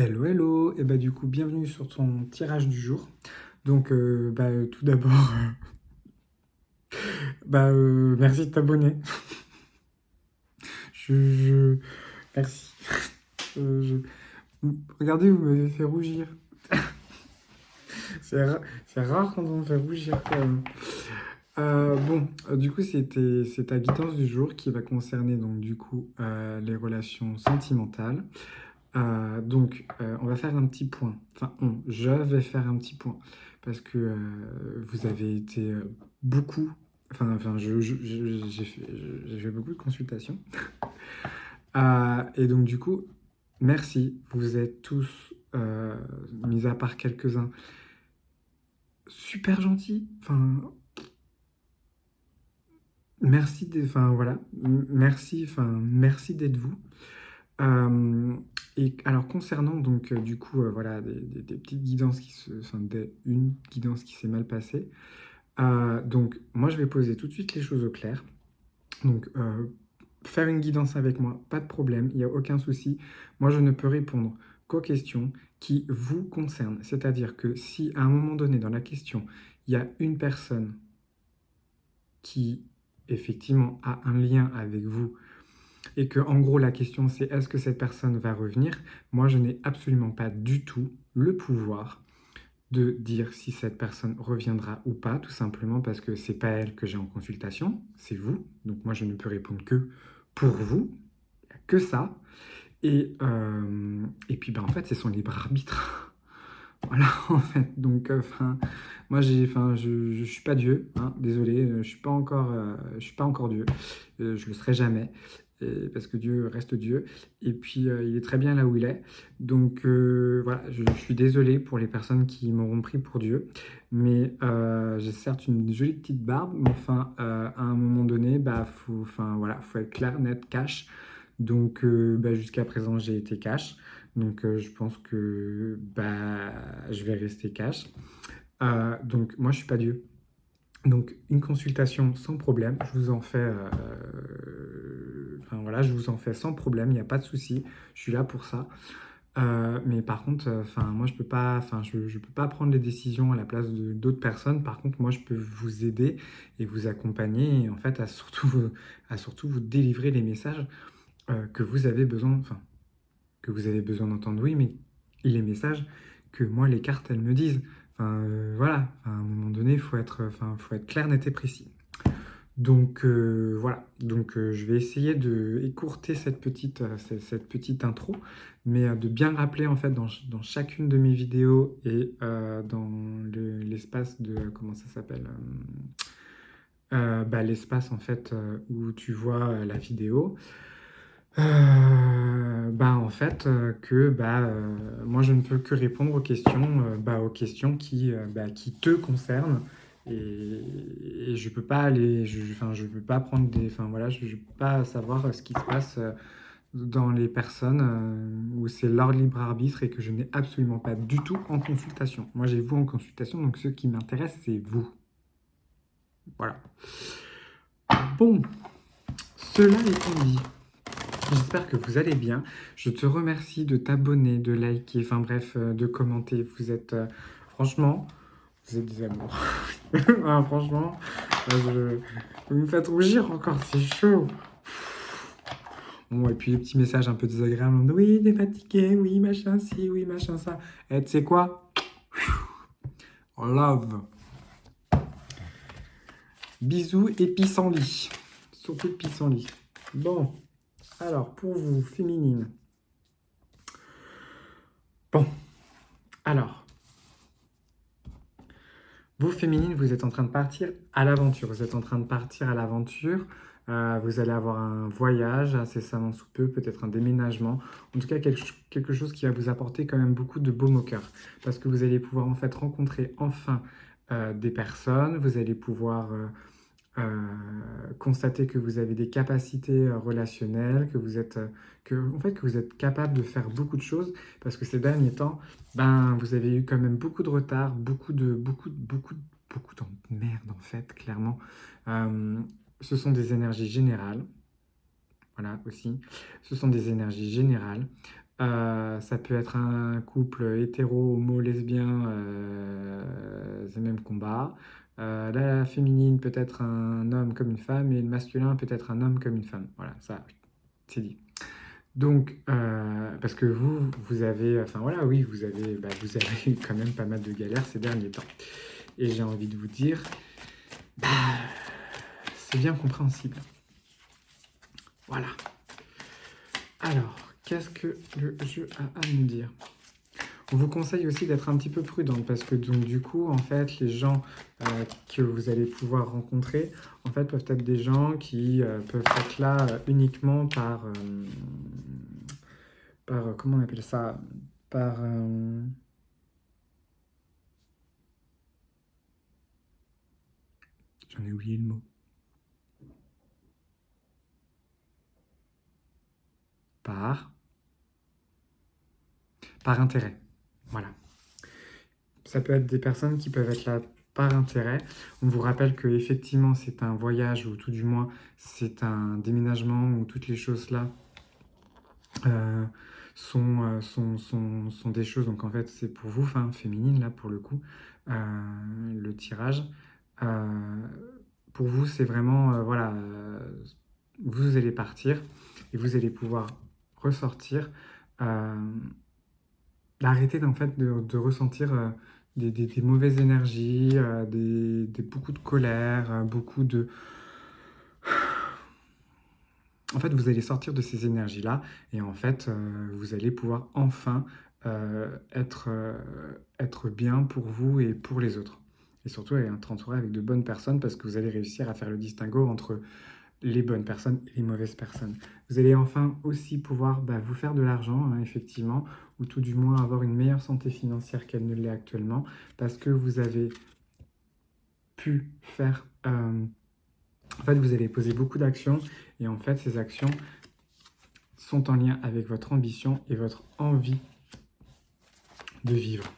Hello, hello, et bah du coup, bienvenue sur ton tirage du jour. Donc, tout d'abord, merci de t'abonner. Je... Merci. Euh, je- Regardez, vous m'avez fait rougir. C'est rare quand on me fait rougir quand même. Du coup, c'est ta guidance du jour qui va concerner donc du coup les relations sentimentales. On va faire un petit point. Je vais faire un petit point parce que vous avez été beaucoup. J'ai fait beaucoup de consultations. Et donc, du coup, merci. Vous êtes tous, mis à part quelques-uns, super gentils. Merci. Merci d'être vous. Euh, et alors concernant donc du coup voilà des petites guidances une guidance qui s'est mal passée. Donc moi je vais poser tout de suite les choses au clair. Donc faire une guidance avec moi, pas de problème, il n'y a aucun souci. Moi je ne peux répondre qu'aux questions qui vous concernent. C'est-à-dire que si à un moment donné dans la question il y a une personne qui effectivement a un lien avec vous et que en gros la question c'est est-ce que cette personne va revenir, moi je n'ai absolument pas du tout le pouvoir de dire si cette personne reviendra ou pas, tout simplement parce que c'est pas elle que j'ai en consultation, c'est vous. Donc moi je ne peux répondre que pour vous, il n'y a que ça. Et puis en fait c'est son libre arbitre. Voilà en fait. Donc moi je suis pas Dieu, hein, désolé, je suis pas encore Dieu. Je le serai jamais, parce que Dieu reste Dieu, et puis il est très bien là où il est. Donc voilà, je suis désolé pour les personnes qui m'auront pris pour Dieu, mais j'ai certes une jolie petite barbe, mais à un moment donné, faut être clair, net, cash. Donc jusqu'à présent, j'ai été cash. Donc je pense que je vais rester cash. Donc moi, je suis pas Dieu. Donc, une consultation sans problème, je vous en fais, je vous en fais sans problème, il n'y a pas de souci, je suis là pour ça. Mais par contre, moi, je peux pas, je peux pas prendre les décisions à la place de d'autres personnes. Par contre, moi, je peux vous aider et vous accompagner, et en fait, à surtout vous délivrer les messages que vous avez besoin, que vous avez besoin d'entendre, oui, mais les messages que moi, les cartes, elles me disent. Voilà, à un moment donné, faut être clair, net et précis. Donc voilà, donc je vais essayer de écourter cette petite intro, mais de bien rappeler en fait dans chacune de mes vidéos et dans l'espace de, comment ça s'appelle l'espace en fait où tu vois la vidéo, moi je ne peux que répondre aux questions qui te concernent et je peux pas je peux pas prendre je peux pas savoir ce qui se passe dans les personnes où c'est leur libre arbitre et que je n'ai absolument pas du tout en consultation. Moi j'ai vous en consultation, donc ce qui m'intéresse c'est vous. Voilà. Bon, cela étant dit, j'espère que vous allez bien. Je te remercie de t'abonner, de liker, de commenter. Franchement, vous êtes des amours. Ah, franchement, vous me faites rougir encore, c'est chaud. Bon, et puis les petits messages un peu désagréables. Oui, t'es fatigué, oui, machin, si, oui, machin, ça. Et tu sais quoi? Love. Bisous et pissenlit. Surtout pissenlit. Bon, alors pour vous, féminine. Bon, alors. Vous, féminine, vous êtes en train de partir à l'aventure. Vous êtes en train de partir à l'aventure. Vous allez avoir un voyage incessamment sous peu, peut-être un déménagement. En tout cas, quelque chose qui va vous apporter quand même beaucoup de baume au cœur. Parce que vous allez pouvoir en fait rencontrer enfin des personnes. Vous allez pouvoir constater que vous avez des capacités relationnelles, que vous êtes capable de faire beaucoup de choses, parce que ces derniers temps, vous avez eu quand même beaucoup de retard, beaucoup de merde en fait, clairement. Euh, Ce sont des énergies générales, voilà aussi. Ce sont des énergies générales. Ça peut être un couple hétéro, homo, lesbien, c'est le même combat. La féminine peut être un homme comme une femme et le masculin peut être un homme comme une femme. Voilà, ça, oui, c'est dit. Donc, parce que vous avez, enfin voilà, oui, vous avez eu quand même pas mal de galères ces derniers temps. Et j'ai envie de vous dire, bah, c'est bien compréhensible. Voilà. Alors, qu'est-ce que le jeu a à nous dire? On vous conseille aussi d'être un petit peu prudente parce que donc du coup, en fait, les gens que vous allez pouvoir rencontrer, en fait, peuvent être des gens qui peuvent être là uniquement par comment on appelle ça? Par j'en ai oublié le mot. Par par intérêt. Voilà. Ça peut être des personnes qui peuvent être là par intérêt. On vous rappelle que effectivement c'est un voyage ou tout du moins c'est un déménagement ou toutes les choses là euh, sont des choses. Donc en fait c'est pour vous, enfin féminine là pour le coup, le tirage. Euh, pour vous c'est vraiment voilà, vous allez partir et vous allez pouvoir ressortir. Euh, Arrêter en fait de ressentir des mauvaises énergies, beaucoup de colère, beaucoup de... En fait, vous allez sortir de ces énergies-là et en fait, vous allez pouvoir enfin être bien pour vous et pour les autres. Et surtout, être entouré avec de bonnes personnes parce que vous allez réussir à faire le distinguo entre les bonnes personnes et les mauvaises personnes. Vous allez enfin aussi pouvoir vous faire de l'argent, hein, effectivement, ou tout du moins avoir une meilleure santé financière qu'elle ne l'est actuellement, parce que vous avez pu faire... en fait, vous allez poser beaucoup d'actions, et en fait, ces actions sont en lien avec votre ambition et votre envie de vivre.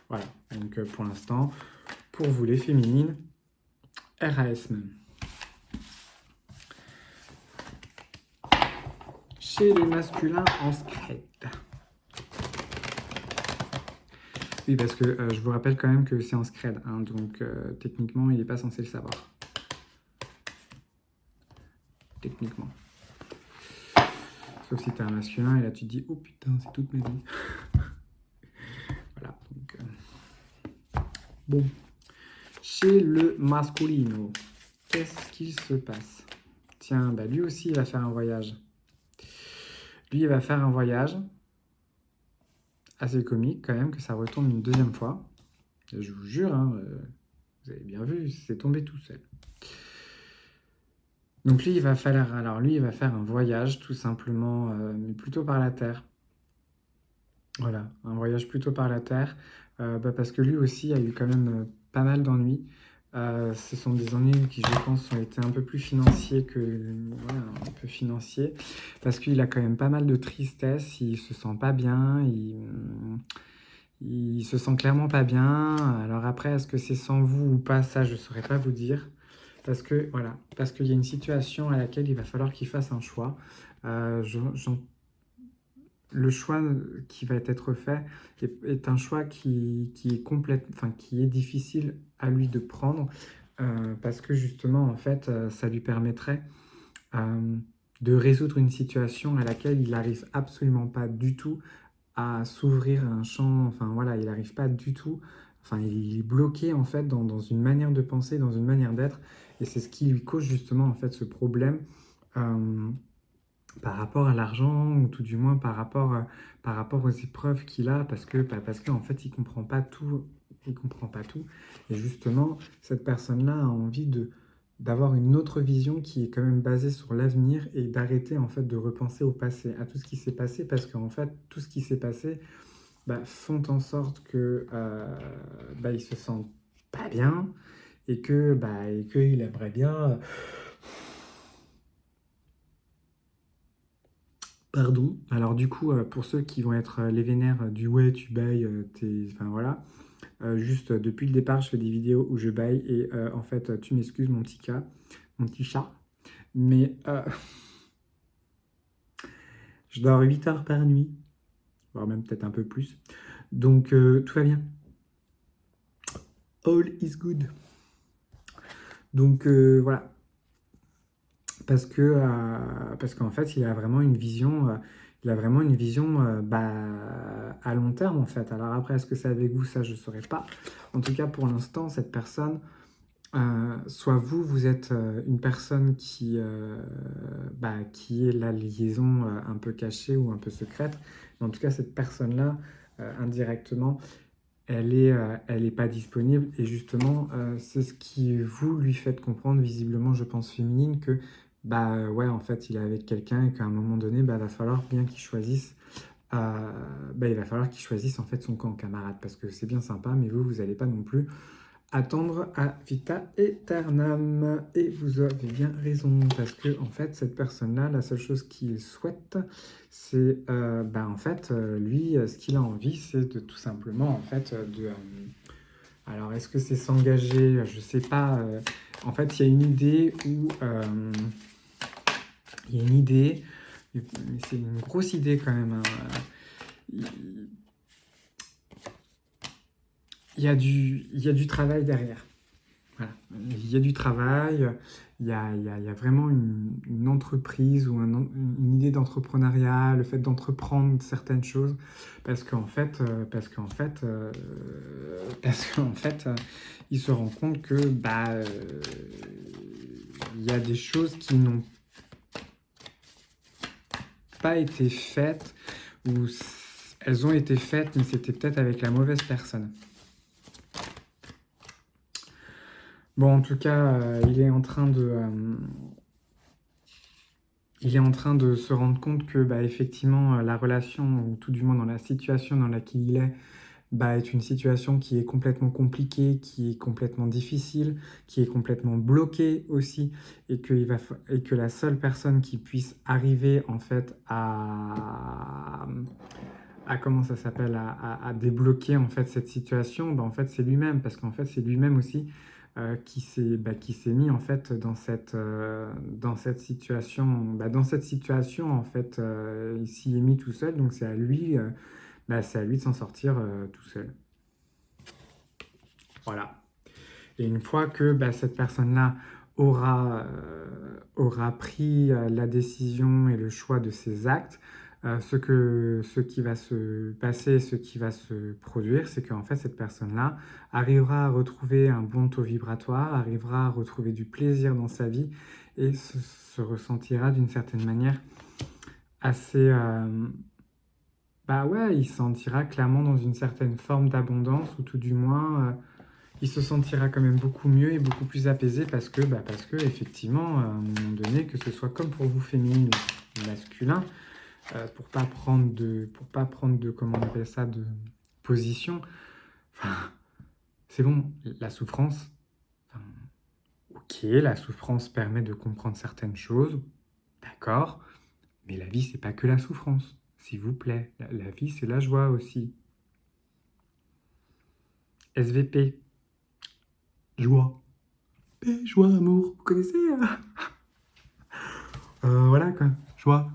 Voilà, donc pour l'instant, pour vous les féminines, RAS même. Chez les masculins en scred. Oui, parce que je vous rappelle quand même que c'est en scred, hein, donc techniquement, il n'est pas censé le savoir. Techniquement. Sauf si tu es un masculin et là tu te dis, oh putain, c'est toute ma vie. Voilà, donc... Bon. Chez le masculino, qu'est-ce qu'il se passe? Tiens, lui aussi, il va faire un voyage. Lui, il va faire un voyage assez comique quand même, que ça retombe une deuxième fois. Je vous jure, hein, vous avez bien vu, c'est tombé tout seul. Donc lui, il va faire un voyage tout simplement, mais plutôt par la terre. Voilà, un voyage plutôt par la terre, parce que lui aussi a eu quand même pas mal d'ennuis. Ce sont des ennuis qui, je pense, ont été un peu plus financiers que... Voilà, un peu financiers, parce qu'il a quand même pas mal de tristesse, il se sent pas bien, il se sent clairement pas bien. Alors après, est-ce que c'est sans vous ou pas, ça, je saurais pas vous dire. Parce que, voilà, parce qu'il y a une situation à laquelle il va falloir qu'il fasse un choix. Le choix qui va être fait est un choix qui est enfin, qui est difficile à lui de prendre parce que justement, en fait, ça lui permettrait euh, de résoudre une situation à laquelle il n'arrive absolument pas du tout à s'ouvrir un champ. Enfin voilà, il n'arrive pas du tout. Enfin, il est bloqué en fait dans une manière de penser, dans une manière d'être, et c'est ce qui lui cause justement en fait ce problème. Euh, Par rapport à l'argent, ou tout du moins par rapport aux épreuves qu'il a, parce qu'en fait, il comprend pas tout, il comprend pas tout. Et justement, cette personne-là a envie d'avoir une autre vision qui est quand même basée sur l'avenir et d'arrêter en fait de repenser au passé, à tout ce qui s'est passé, parce qu'en fait, tout ce qui s'est passé font en sorte que il se sent pas bien et qu'il aimerait bien pardon. Alors du coup, pour ceux qui vont être les vénères du ouais, tu bailles, enfin voilà. Juste depuis le départ, je fais des vidéos où je baille et en fait, tu m'excuses mon petit chat, mais je dors 8 heures par nuit. voire même peut-être un peu plus. Donc tout va bien. All is good. Donc voilà, parce qu'en fait, il a vraiment une vision à long terme en fait. Alors après, est-ce que c'est avec vous, ça je ne saurais pas. En tout cas, pour l'instant, cette personne, soit vous, vous êtes une personne qui est la liaison un peu cachée ou un peu secrète. Mais en tout cas, cette personne-là, indirectement, elle est pas disponible. Et justement, c'est ce qui vous lui faites comprendre, visiblement, je pense, féminine, que ouais, en fait, il est avec quelqu'un et qu'à un moment donné, va falloir bien qu'il choisisse. Il va falloir qu'il choisisse en fait son camp camarade parce que c'est bien sympa, mais vous n'allez pas non plus attendre à vita aeternam. Et vous avez bien raison, parce que en fait, cette personne-là, la seule chose qu'il souhaite, c'est, en fait, lui, ce qu'il a envie, c'est de tout simplement, en fait, alors, est-ce que c'est s'engager? Je sais pas. En fait, il y a une idée où, il y a une idée, mais c'est une grosse idée quand même, hein. Il il y a du travail derrière. Voilà. Il y a du travail, il y a vraiment une entreprise ou une idée d'entrepreneuriat, le fait d'entreprendre certaines choses, parce qu'en fait, il se rend compte que il y a des choses qui n'ont pas été faites, ou elles ont été faites, mais c'était peut-être avec la mauvaise personne. Bon, en tout cas, il est en train de se rendre compte que, effectivement, la relation, ou tout du moins dans la situation dans laquelle il est une situation qui est complètement compliquée, qui est complètement difficile, qui est complètement bloquée aussi, et que la seule personne qui puisse arriver, en fait, à comment ça s'appelle, à débloquer, en fait, cette situation, en fait, c'est lui-même, parce qu'en fait, c'est lui-même aussi qui s'est mis en fait dans cette situation en fait il s'y est mis tout seul, donc c'est à lui de s'en sortir tout seul. Voilà. Et une fois que cette personne-là aura pris la décision et le choix de ses actes, ce qui va se passer, ce qui va se produire, c'est qu'en fait, cette personne-là arrivera à retrouver un bon taux vibratoire, arrivera à retrouver du plaisir dans sa vie et se ressentira d'une certaine manière assez... ouais, il se sentira clairement dans une certaine forme d'abondance, ou tout du moins il se sentira quand même beaucoup mieux et beaucoup plus apaisé, parce que effectivement, à un moment donné, que ce soit comme pour vous féminine ou masculin, pour pas prendre de, comment on appelle ça, de position, enfin, c'est bon, la souffrance, enfin, ok, la souffrance permet de comprendre certaines choses, d'accord, mais la vie, c'est pas que la souffrance, s'il vous plaît, la vie, c'est la joie aussi. SVP, joie. Paix, joie, amour, vous connaissez voilà quoi, joie.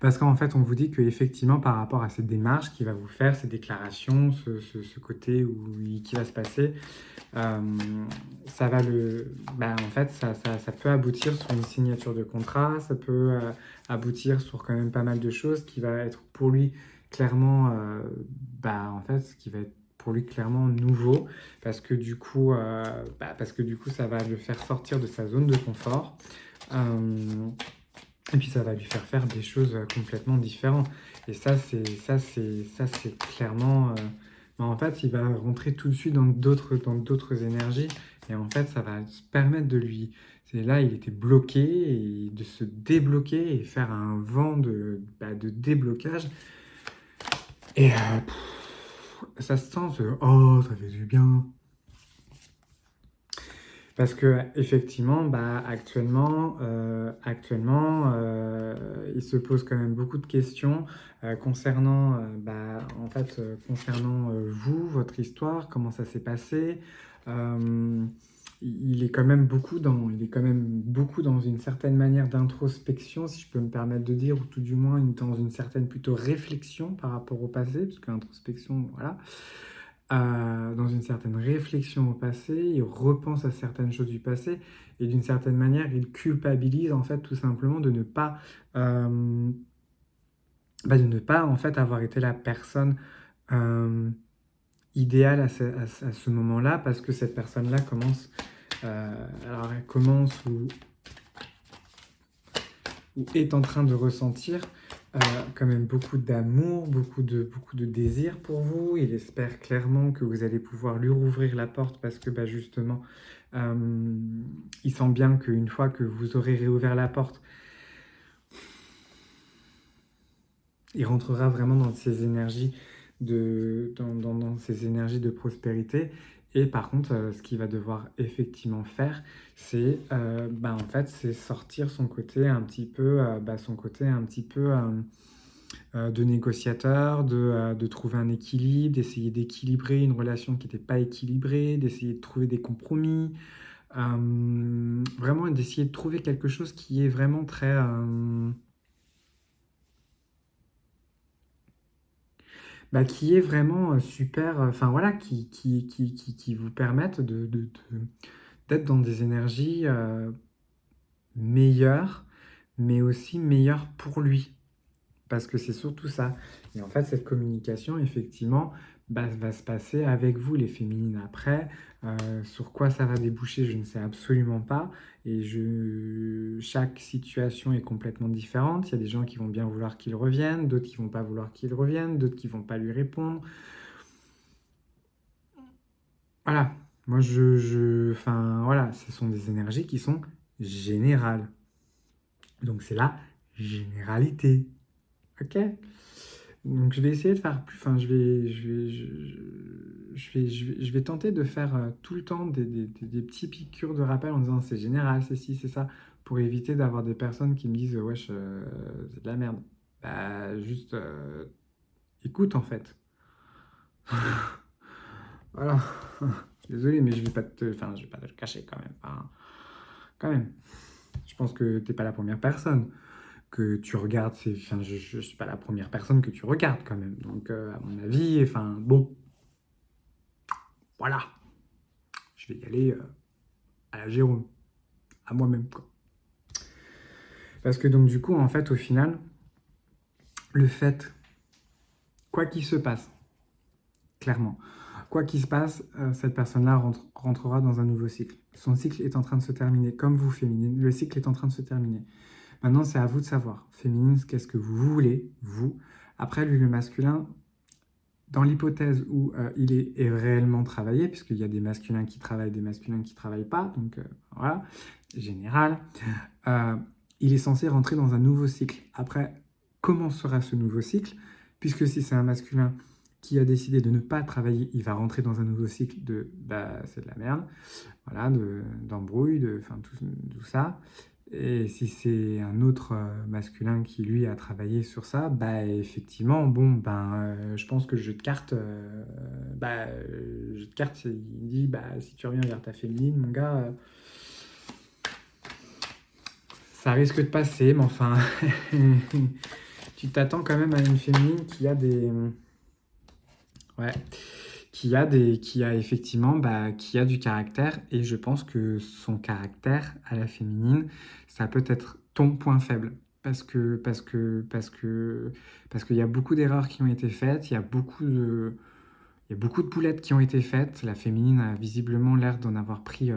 Parce qu'en fait, on vous dit qu'effectivement, par rapport à cette démarche qui va vous faire, ces déclarations, ce côté qui va se passer, ça va en fait, ça peut aboutir sur une signature de contrat, ça peut aboutir sur quand même pas mal de choses qui va être pour lui clairement, en fait, ce qui va être pour lui clairement nouveau, parce que du coup, ça va le faire sortir de sa zone de confort. Et puis ça va lui faire faire des choses complètement différentes. Et ça, c'est clairement. En fait, il va rentrer tout de suite dans d'autres énergies. Et en fait, ça va se permettre de lui. C'est là, il était bloqué, et de se débloquer et faire un vent de déblocage. Et ça se sent oh, ça fait du bien. Parce que effectivement, actuellement, il se pose quand même beaucoup de questions concernant, concernant vous, votre histoire, comment ça s'est passé. il est quand même beaucoup dans une certaine manière d'introspection, si je peux me permettre de dire, ou tout du moins dans une certaine plutôt réflexion par rapport au passé, parce que l'introspection, voilà, dans une certaine réflexion au passé, il repense à certaines choses du passé, et d'une certaine manière, il culpabilise en fait tout simplement euh, de ne pas en fait avoir été la personne euh, idéale à ce moment-là, parce que cette personne-là alors elle commence ou est en train de ressentir quand même beaucoup d'amour, beaucoup de désir pour vous. Il espère clairement que vous allez pouvoir lui rouvrir la porte parce que bah, justement, euh, il sent bien qu'une fois que vous aurez réouvert la porte, il rentrera vraiment dans ces énergies dans ces énergies de prospérité. Et par contre, ce qu'il va devoir effectivement faire, c'est bah, en fait, c'est sortir son côté un petit peu, de négociateur, de trouver un équilibre, d'essayer d'équilibrer une relation qui n'était pas équilibrée, d'essayer de trouver des compromis, vraiment d'essayer de trouver quelque chose qui est vraiment qui est vraiment super, enfin voilà, qui vous permettent d'être dans des énergies meilleures, mais aussi meilleures pour lui. Parce que c'est surtout ça. Et en fait, cette communication, effectivement, bah, va se passer avec vous, les féminines, après. Sur quoi ça va déboucher, je ne sais absolument pas. Chaque situation est complètement différente. Il y a des gens qui vont bien vouloir qu'il revienne, d'autres qui vont pas vouloir qu'il revienne, d'autres qui vont pas lui répondre. Voilà. Moi, enfin, voilà, ce sont des énergies qui sont générales. Donc, c'est la généralité. Ok? Donc je vais essayer de faire plus, enfin je vais tenter de faire tout le temps des petits piqûres de rappel en disant c'est général, c'est ci, c'est ça, pour éviter d'avoir des personnes qui me disent wesh, c'est de la merde. Bah juste écoute en fait. Voilà. Désolé, mais je vais pas te le cacher quand même. Enfin, quand même. Je pense que t'es pas la première personne que tu regardes, enfin, je suis pas la première personne que tu regardes quand même. Donc, à mon avis, enfin, bon, voilà, je vais y aller à la Jérôme, à moi-même, quoi. Parce que donc, du coup, en fait, au final, le fait, quoi qu'il se passe, clairement, quoi qu'il se passe, cette personne-là rentrera dans un nouveau cycle. Son cycle est en train de se terminer, comme vous, féminine. Le cycle est en train de se terminer. Maintenant, c'est à vous de savoir, féminine, qu'est-ce que vous voulez, vous. Après, lui, le masculin, dans l'hypothèse où est réellement travaillé, puisqu'il y a des masculins qui travaillent, des masculins qui ne travaillent pas, donc voilà, général, euh, il est censé rentrer dans un nouveau cycle. Après, comment sera ce nouveau cycle? Puisque si c'est un masculin qui a décidé de ne pas travailler, il va rentrer dans un nouveau cycle de bah, c'est de la merde, voilà, d'embrouille, enfin tout ça. Et si c'est un autre masculin qui, lui, a travaillé sur ça, bah effectivement, bon, ben, je pense que le jeu de cartes, le jeu de cartes, il dit, bah, si tu reviens vers ta féminine, mon gars, ça risque de passer, mais enfin, tu t'attends quand même à une féminine qui a ouais, qui a effectivement, bah, qui a du caractère, et je pense que son caractère à la féminine, ça peut être ton point faible. Parce qu'il y a beaucoup d'erreurs qui ont été faites, il y a beaucoup de boulettes qui ont été faites. La féminine a visiblement l'air d'en avoir pris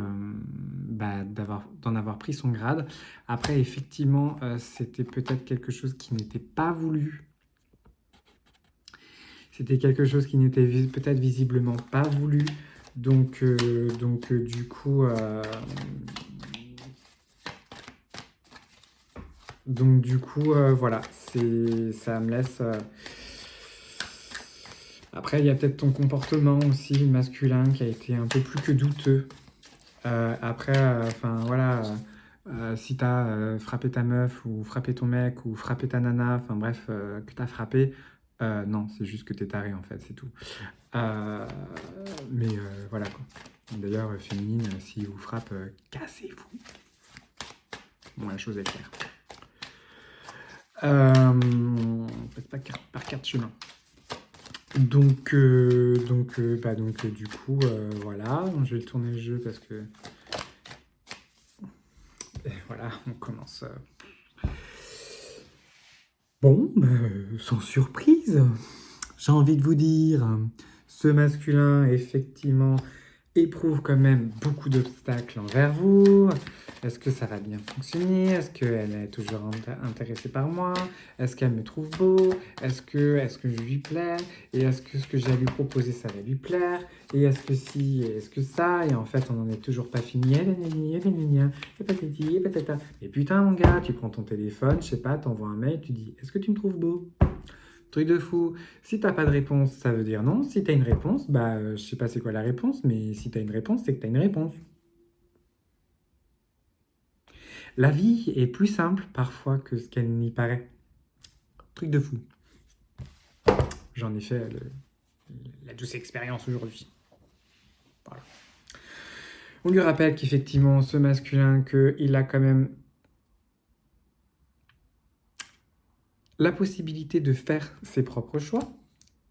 son grade. Après, effectivement, c'était peut-être quelque chose qui n'était pas voulu. C'était quelque chose qui n'était peut-être visiblement pas voulu. Du coup, voilà, ça me laisse. Après, il y a peut-être ton comportement aussi masculin qui a été un peu plus que douteux. Après, enfin voilà, si t'as frappé ta meuf ou frappé ton mec ou frappé ta nana, enfin bref, que t'as frappé, Non, c'est juste que t'es taré, en fait, c'est tout. Euh, mais voilà, quoi. D'ailleurs, féminine, s'il vous frappe, cassez-vous. Bon, la chose est claire. Faites pas par quatre chemins. Donc, du coup, voilà. Je vais tourner le jeu parce que... Et voilà, on commence... Bon, sans surprise, j'ai envie de vous dire, ce masculin, effectivement, éprouve quand même beaucoup d'obstacles envers vous. Est-ce que ça va bien fonctionner? Est-ce qu'elle est toujours intéressée par moi? Est-ce qu'elle me trouve beau? Est-ce que je lui plais? Et est-ce que ce que j'ai à lui proposer, ça va lui plaire? Et est-ce que si, et est-ce que ça? Et en fait, on n'en est toujours pas fini. Et patati, et patata. Et putain, mon gars, tu prends ton téléphone, je sais pas, t'envoies un mail, tu dis, est-ce que tu me trouves beau? Truc de fou. Si t'as pas de réponse, ça veut dire non. Si t'as une réponse, je sais pas c'est quoi la réponse, mais si t'as une réponse, c'est que t'as une réponse. La vie est plus simple parfois que ce qu'elle n'y paraît. Truc de fou. J'en ai fait la douce expérience aujourd'hui. Voilà. On lui rappelle qu'effectivement, ce masculin, qu'il a quand même la possibilité de faire ses propres choix,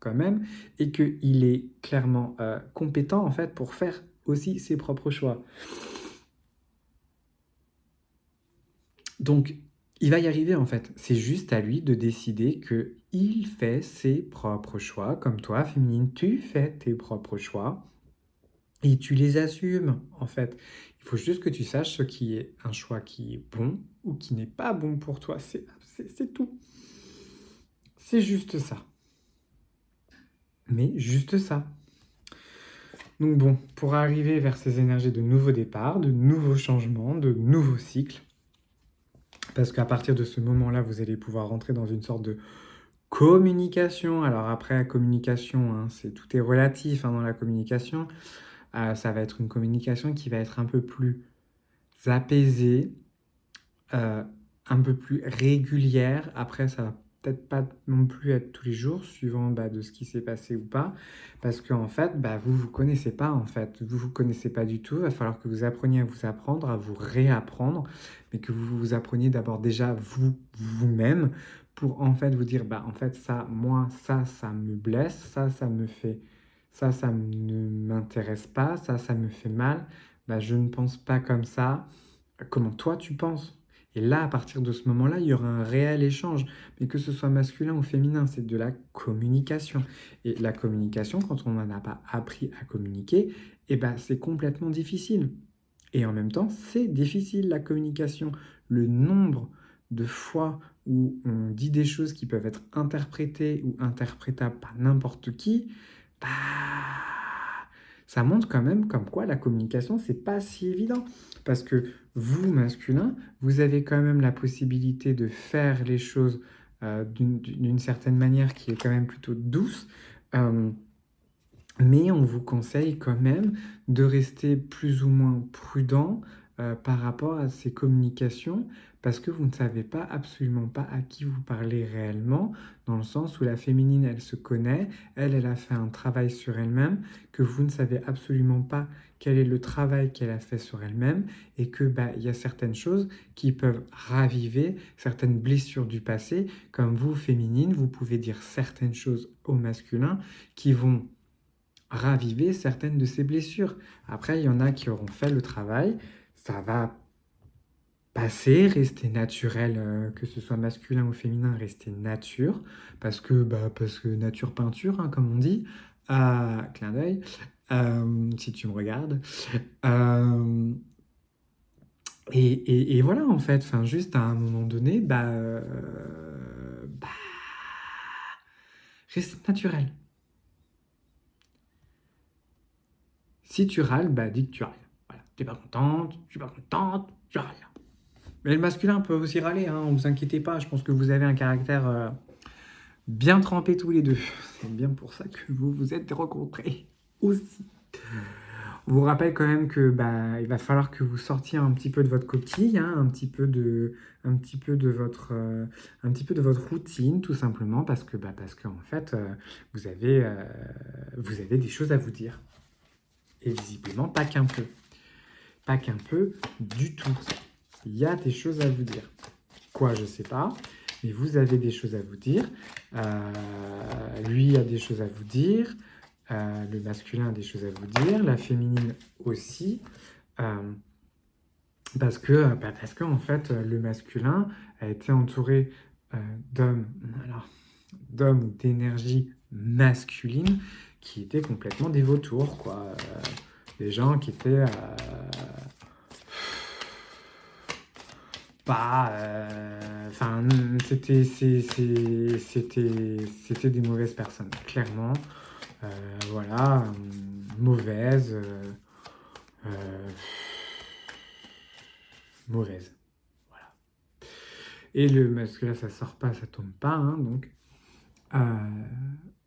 quand même, et qu'il est clairement compétent, en fait, pour faire aussi ses propres choix. Donc, il va y arriver, en fait. C'est juste à lui de décider qu'il fait ses propres choix, comme toi, féminine, tu fais tes propres choix, et tu les assumes, en fait. Il faut juste que tu saches ce qui est un choix qui est bon ou qui n'est pas bon pour toi. C'est tout. C'est juste ça. Mais juste ça. Donc bon, pour arriver vers ces énergies de nouveaux départs, de nouveaux changements, de nouveaux cycles, parce qu'à partir de ce moment-là, vous allez pouvoir rentrer dans une sorte de communication. Alors après, la communication, hein, tout est relatif, hein, dans la communication. Ça va être une communication qui va être un peu plus apaisée, euh, un peu plus régulière. Après, ça va peut-être pas non plus être tous les jours, suivant de ce qui s'est passé ou pas. Parce qu'en fait, vous vous connaissez pas, en fait. Vous vous connaissez pas du tout. Il va falloir que vous appreniez à vous apprendre, à vous réapprendre, mais que vous vous appreniez d'abord déjà vous-même, pour en fait vous dire, en fait, ça, moi, ça me blesse, ça me fait... Ça ne m'intéresse pas, ça me fait mal. Je ne pense pas comme ça. Comment toi tu penses? Et là, à partir de ce moment-là, il y aura un réel échange. Mais que ce soit masculin ou féminin, c'est de la communication. Et la communication, quand on n'en a pas appris à communiquer, c'est complètement difficile. Et en même temps, c'est difficile la communication. Le nombre de fois où on dit des choses qui peuvent être interprétées ou interprétables par n'importe qui, bah, ça montre quand même comme quoi la communication, c'est pas si évident. Parce que vous, masculin, vous avez quand même la possibilité de faire les choses d'une certaine manière qui est quand même plutôt douce. Euh, mais on vous conseille quand même de rester plus ou moins prudent par rapport à ces communications parce que vous ne savez pas absolument pas à qui vous parlez réellement, dans le sens où la féminine, elle se connaît, elle a fait un travail sur elle-même, que vous ne savez absolument pas quel est le travail qu'elle a fait sur elle-même et que il y a certaines choses qui peuvent raviver certaines blessures du passé, comme vous, féminine, vous pouvez dire certaines choses au masculin qui vont raviver certaines de ces blessures. Après, il y en a qui auront fait le travail, ça va passer, rester naturel, que ce soit masculin ou féminin, rester nature, parce que nature peinture, hein, comme on dit, clin d'œil, si tu me regardes. Euh, et voilà, en fait, enfin, juste à un moment donné, reste naturel. Si tu râles, dis que tu râles. Voilà. T'es pas contente, je suis pas contente, tu râles. Mais le masculin peut aussi râler, hein, ne vous inquiétez pas, je pense que vous avez un caractère bien trempé tous les deux. C'est bien pour ça que vous vous êtes rencontrés aussi. On vous rappelle quand même que il va falloir que vous sortiez un petit peu de votre coquille, hein, un petit peu de un petit peu de votre routine, tout simplement, parce que en fait, vous avez des choses à vous dire. Et visiblement, pas qu'un peu. Pas qu'un peu du tout. Il y a des choses à vous dire. Quoi, je sais pas, mais vous avez des choses à vous dire. Lui a des choses à vous dire. Le masculin a des choses à vous dire. La féminine aussi. Euh, parce que en fait, le masculin a été entouré euh, d'hommes, alors, d'hommes ou d'énergie masculine qui étaient complètement des vautours, quoi. Des gens qui étaient pas. Enfin, c'était des mauvaises personnes, clairement. Voilà, mauvaises. Euh, mauvaises. Voilà. Et le masculin, ça sort pas, ça tombe pas, hein, donc. Euh,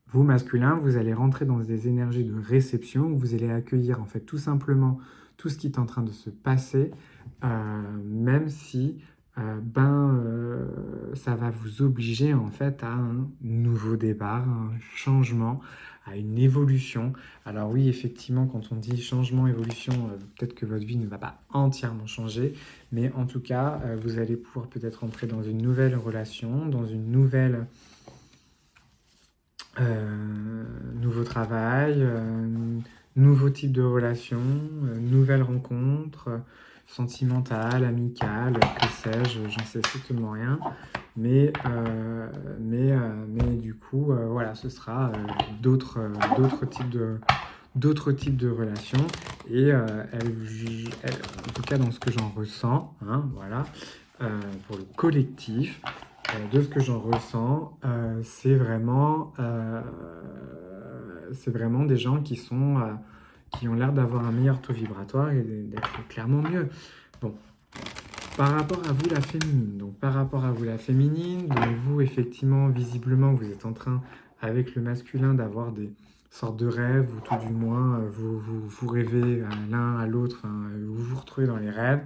vous, masculin, vous allez rentrer dans des énergies de réception où vous allez accueillir en fait tout simplement tout ce qui est en train de se passer, même si ça va vous obliger en fait à un nouveau départ, un changement, à une évolution. Alors oui, effectivement, quand on dit changement, évolution, peut-être que votre vie ne va pas entièrement changer, mais en tout cas, vous allez pouvoir peut-être entrer dans une nouvelle relation, dans une nouvelle nouveau travail, nouveau type de relation, nouvelle rencontre, sentimentale, amicale, que sais-je, j'en sais strictement rien. Mais du coup, voilà, ce sera d'autres types de relations. Et en tout cas, dans ce que j'en ressens, hein, voilà, pour le collectif, de ce que j'en ressens, c'est vraiment des gens qui ont l'air d'avoir un meilleur taux vibratoire et d'être clairement mieux. Bon, par rapport à vous la féminine, donc par rapport à vous la féminine, donc vous effectivement, visiblement, vous êtes en train avec le masculin d'avoir des sortes de rêves, ou tout du moins vous rêvez l'un à l'autre, hein, vous vous retrouvez dans les rêves.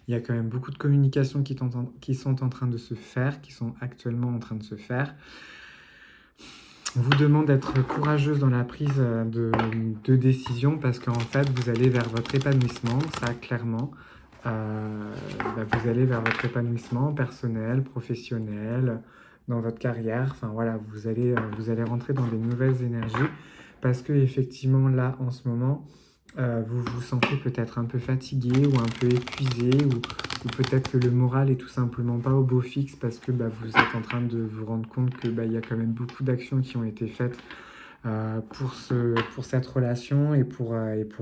Il y a quand même beaucoup de communications qui sont en train de se faire, qui sont actuellement en train de se faire. On vous demande d'être courageuse dans la prise de décision parce qu'en fait, vous allez vers votre épanouissement, ça clairement. Vous allez vers votre épanouissement personnel, professionnel, dans votre carrière. Enfin voilà, vous allez rentrer dans des nouvelles énergies parce que effectivement là, en ce moment, vous vous sentez peut-être un peu fatigué ou un peu épuisé ou peut-être que le moral est tout simplement pas au beau fixe parce que vous êtes en train de vous rendre compte que il y a quand même beaucoup d'actions qui ont été faites pour cette relation et pour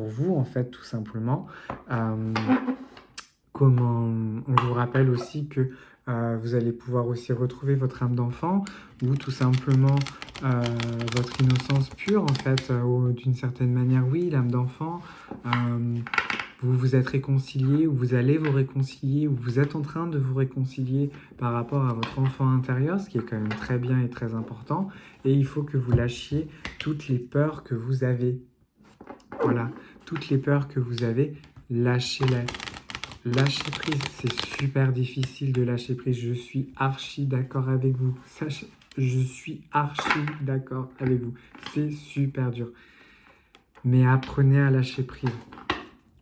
vous en fait tout simplement. Euh, on vous rappelle aussi que vous allez pouvoir aussi retrouver votre âme d'enfant ou tout simplement euh, votre innocence pure en fait, d'une certaine manière, oui, l'âme d'enfant. Vous vous êtes réconcilié ou vous allez vous réconcilier ou vous êtes en train de vous réconcilier par rapport à votre enfant intérieur, ce qui est quand même très bien et très important. Et il faut que vous lâchiez toutes les peurs que vous avez. Voilà, toutes les peurs que vous avez, lâchez-les. Lâcher prise, c'est super difficile de lâcher prise. Je suis archi d'accord avec vous. Sachez, je suis archi d'accord avec vous. C'est super dur. Mais apprenez à lâcher prise.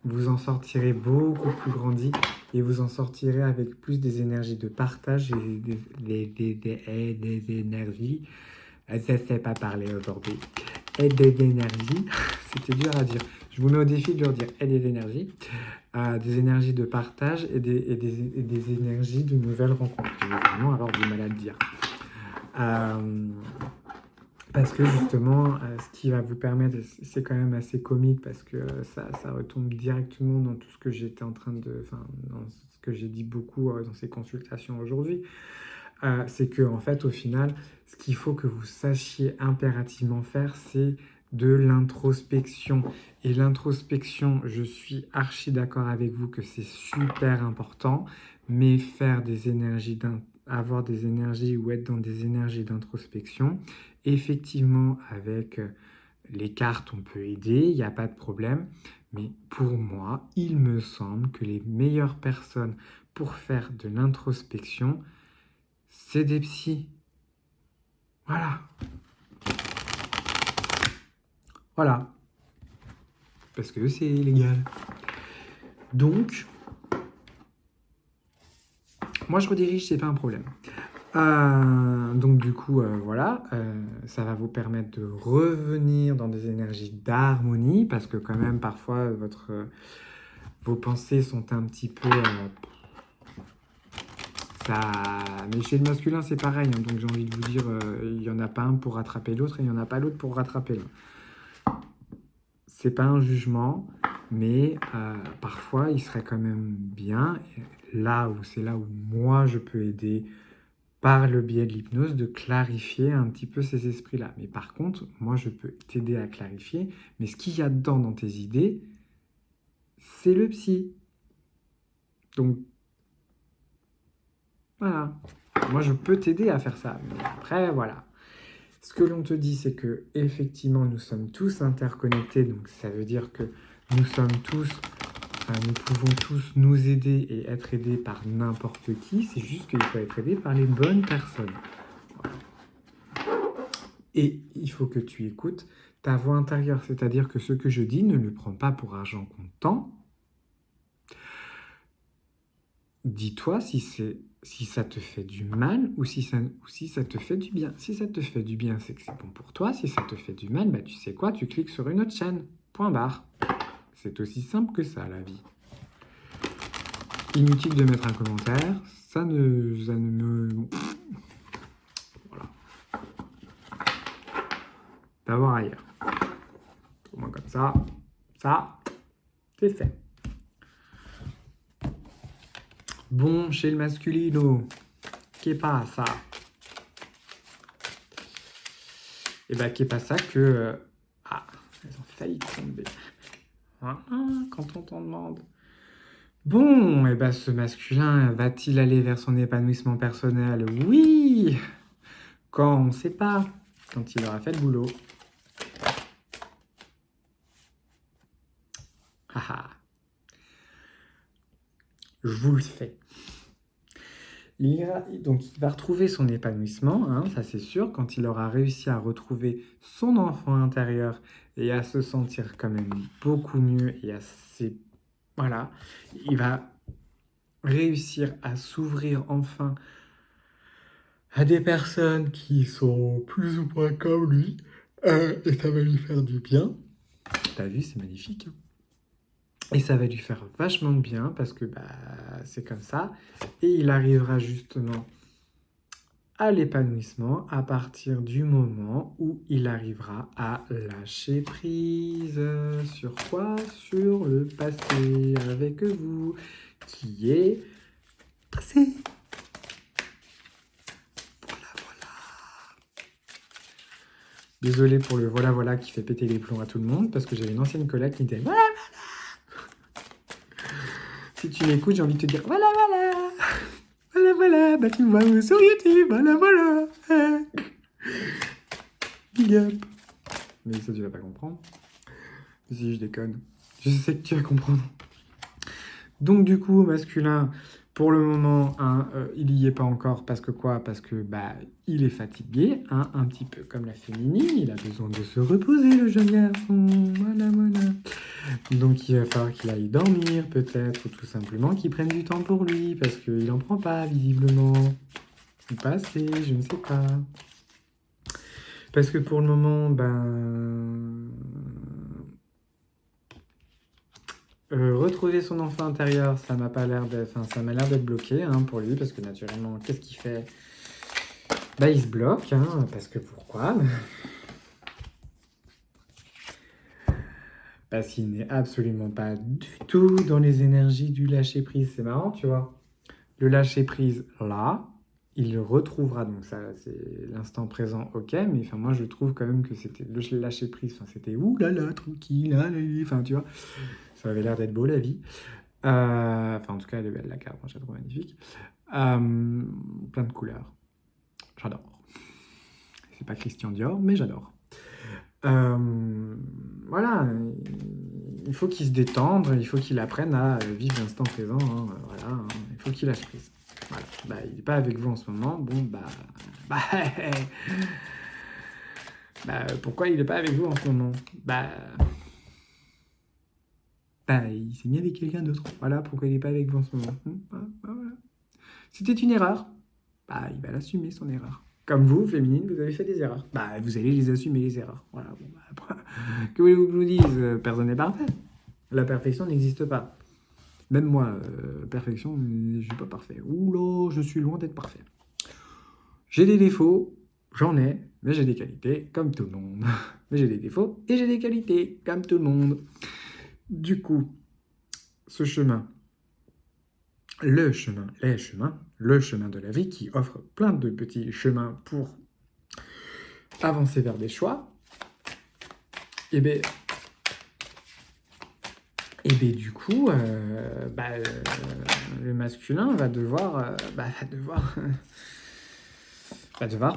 Vous en sortirez beaucoup plus grandi et vous en sortirez avec plus des énergies de partage et des énergies. Ça ne sait pas parler aujourd'hui. Et des énergies, c'était dur à dire. Je vous mets au défi de leur dire et des énergies. Des énergies de partage et des énergies de nouvelles rencontres. Je vais vraiment avoir du mal à le dire. Parce que justement, ce qui va vous permettre, c'est quand même assez comique parce que ça retombe directement dans tout ce que j'étais en train de, enfin, dans ce que j'ai dit beaucoup dans ces consultations aujourd'hui. C'est que en fait, au final, ce qu'il faut que vous sachiez impérativement faire, c'est de l'introspection. Et l'introspection, je suis archi d'accord avec vous que c'est super important, mais faire des énergies avoir des énergies ou être dans des énergies d'introspection, effectivement avec les cartes, on peut aider, il n'y a pas de problème. Mais pour moi, il me semble que les meilleures personnes pour faire de l'introspection, c'est des psys. Voilà. Voilà. Parce que c'est légal. Donc, moi je redirige, c'est pas un problème. Donc du coup, voilà, ça va vous permettre de revenir dans des énergies d'harmonie, parce que quand même, parfois, vos pensées sont un petit peu... ça... Mais chez le masculin, c'est pareil, hein, donc j'ai envie de vous dire, il n'y en a pas un pour rattraper l'autre, et il n'y en a pas l'autre pour rattraper l'un. C'est pas un jugement, mais parfois, il serait quand même bien, c'est là où moi, je peux aider par le biais de l'hypnose, de clarifier un petit peu ces esprits-là. Mais par contre, moi, je peux t'aider à clarifier, mais ce qu'il y a dedans dans tes idées, c'est le psy. Donc, voilà. Moi, je peux t'aider à faire ça. Mais après, voilà. Ce que l'on te dit, c'est que effectivement, nous sommes tous interconnectés. Donc, ça veut dire que nous sommes tous, nous pouvons tous nous aider et être aidés par n'importe qui. C'est juste qu'il faut être aidé par les bonnes personnes. Et il faut que tu écoutes ta voix intérieure, c'est-à-dire que ce que je dis, ne le prends pas pour argent comptant. Dis-toi si ça te fait du mal ou si ça te fait du bien. Si ça te fait du bien, c'est que c'est bon pour toi. Si ça te fait du mal, bah, tu sais quoi, tu cliques sur une autre chaîne. Point barre. C'est aussi simple que ça, la vie. Inutile de mettre un commentaire. Ça ne me... Voilà. D'avoir ailleurs. Au moins comme ça, c'est fait. Bon, chez le masculino, qu'est pas ça? Et bah, qu'est pas ça que... elles ont failli tomber. Voilà, quand on t'en demande. Bon, et bah, ce masculin va-t-il aller vers son épanouissement personnel? Oui! Quand on ne sait pas, quand il aura fait le boulot. Haha. Je vous le fais. Donc, il va retrouver son épanouissement, hein, ça c'est sûr, quand il aura réussi à retrouver son enfant intérieur et à se sentir quand même beaucoup mieux et assez... Voilà, il va réussir à s'ouvrir enfin à des personnes qui sont plus ou moins comme lui, et ça va lui faire du bien. T'as vu, c'est magnifique, hein. Et ça va lui faire vachement de bien parce que bah, c'est comme ça. Et il arrivera justement à l'épanouissement à partir du moment où il arrivera à lâcher prise. Sur quoi? Sur le passé avec vous, qui est passé. Voilà. Désolé pour le voilà qui fait péter les plombs à tout le monde, parce que j'avais une ancienne collègue qui me disait voilà. Si tu m'écoutes, j'ai envie de te dire voilà. Bah tu me vois sur YouTube, voilà. Big up. Mais ça, tu vas pas comprendre. Si, je déconne. Je sais que tu vas comprendre. Donc, du coup, masculin, pour le moment, hein, il y est pas encore. Parce que quoi? Parce que bah, il est fatigué, hein, un petit peu comme la féminine. Il a besoin de se reposer, le jeune garçon. Voilà. Donc, il va falloir qu'il aille dormir, peut-être, ou tout simplement qu'il prenne du temps pour lui. Parce qu'il n'en prend pas, visiblement. Ou pas assez, je ne sais pas. Parce que pour le moment, retrouver son enfant intérieur, ça m'a pas l'air d'être, ça m'a l'air d'être bloqué, hein, pour lui, parce que naturellement, qu'est-ce qu'il fait? Bah, il se bloque, hein, parce que pourquoi? Parce qu'il n'est absolument pas du tout dans les énergies du lâcher-prise. C'est marrant, tu vois. Le lâcher-prise, là, il le retrouvera. Donc ça, c'est l'instant présent, ok. Mais enfin, moi, je trouve quand même que c'était le lâcher-prise. Enfin, c'était oulala, tranquille, allez. Enfin, tu vois, ça avait l'air d'être beau, la vie. Enfin, en tout cas, elle est belle, la carte. Moi, je la trouve magnifique. Plein de couleurs. J'adore. C'est pas Christian Dior, mais j'adore. Voilà, il faut qu'il se détende, il faut qu'il apprenne à vivre l'instant présent, hein, voilà, hein, il faut qu'il lâche prise. Voilà. Bah, il n'est pas avec vous en ce moment, bon, bah, bah, pourquoi il n'est pas avec vous en ce moment? Bah, il s'est mis avec quelqu'un d'autre. Voilà pourquoi il n'est pas avec vous en ce moment. Voilà. C'était une erreur. Bah, il va l'assumer, son erreur. Comme vous, féminine, vous avez fait des erreurs. Bah, vous allez les assumer, les erreurs. Voilà. Bon, bah, après, que voulez-vous que je vous dise? Personne n'est parfait. La perfection n'existe pas. Même moi, perfection, je suis pas parfait. Oula, je suis loin d'être parfait. J'ai des défauts, j'en ai, mais j'ai des qualités, comme tout le monde. Mais j'ai des défauts et j'ai des qualités, comme tout le monde. Du coup, ce chemin, le chemin, les chemins, le chemin de la vie qui offre plein de petits chemins pour avancer vers des choix, et bien, du coup, le masculin va devoir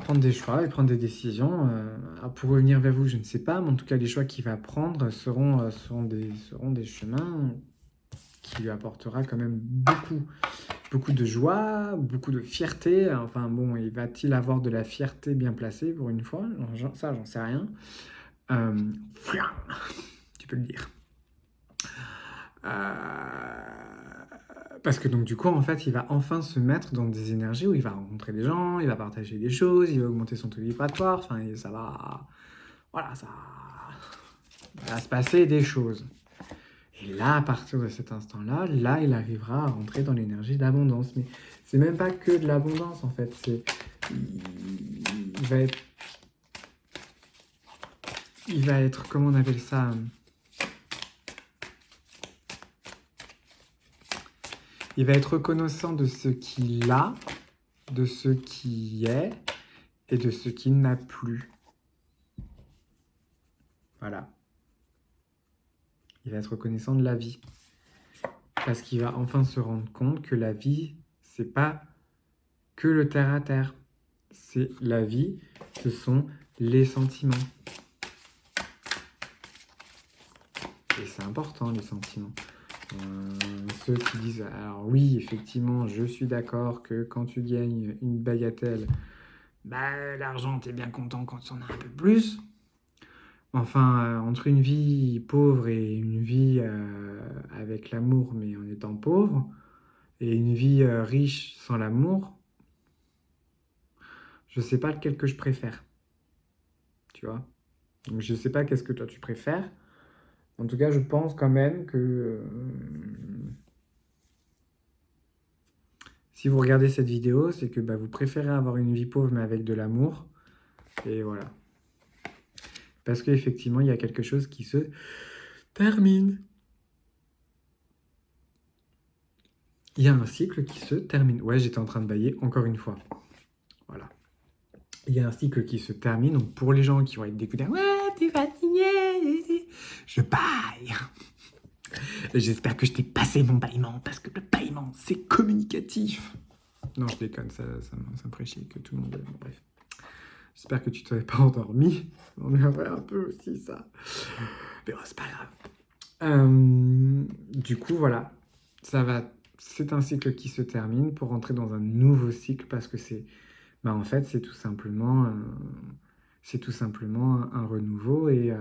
prendre des choix et prendre des décisions. Alors pour revenir vers vous, je ne sais pas, mais en tout cas, les choix qu'il va prendre seront des chemins qui lui apportera quand même beaucoup de joie, beaucoup de fierté. Enfin bon, va-t-il avoir de la fierté bien placée pour une fois? Ça, j'en sais rien. Tu peux le dire. Parce que donc du coup, en fait, il va enfin se mettre dans des énergies où il va rencontrer des gens, il va partager des choses, il va augmenter son taux vibratoire, enfin, ça va... Voilà, ça va se passer des choses. Et là, à partir de cet instant-là, là, il arrivera à rentrer dans l'énergie d'abondance. Mais c'est même pas que de l'abondance, en fait. Il va être, comment on appelle ça? Il va être reconnaissant de ce qu'il a, de ce qui est et de ce qu'il n'a plus. Voilà. Il va être reconnaissant de la vie. Parce qu'il va enfin se rendre compte que la vie, c'est pas que le terre à terre. C'est la vie, ce sont les sentiments. Et c'est important, les sentiments. Ceux qui disent, alors oui, effectivement, je suis d'accord que quand tu gagnes une bagatelle, l'argent, t'es bien content quand on a un peu plus. Enfin, entre une vie pauvre et une vie avec l'amour, mais en étant pauvre, et une vie riche sans l'amour, je sais pas lequel que je préfère. Tu vois? Donc je sais pas qu'est-ce que toi tu préfères. En tout cas, je pense quand même que si vous regardez cette vidéo, c'est que vous préférez avoir une vie pauvre mais avec de l'amour. Et voilà. Parce qu'effectivement, il y a quelque chose qui se termine. Il y a un cycle qui se termine. Ouais, j'étais en train de bailler encore une fois. Voilà. Il y a un cycle qui se termine. Donc pour les gens qui vont être dégoûtés, ouais, t'es fatigué, je baille. J'espère que je t'ai passé mon bâillement, parce que le bâillement, c'est communicatif. Non, je déconne, ça me ferait chier que tout le monde... Bon, bref. J'espère que tu t'avais pas endormi. On lui avait un peu aussi ça. Mais bon, c'est pas grave. Du coup, voilà. C'est un cycle qui se termine pour rentrer dans un nouveau cycle parce que c'est... en fait, c'est tout simplement un renouveau et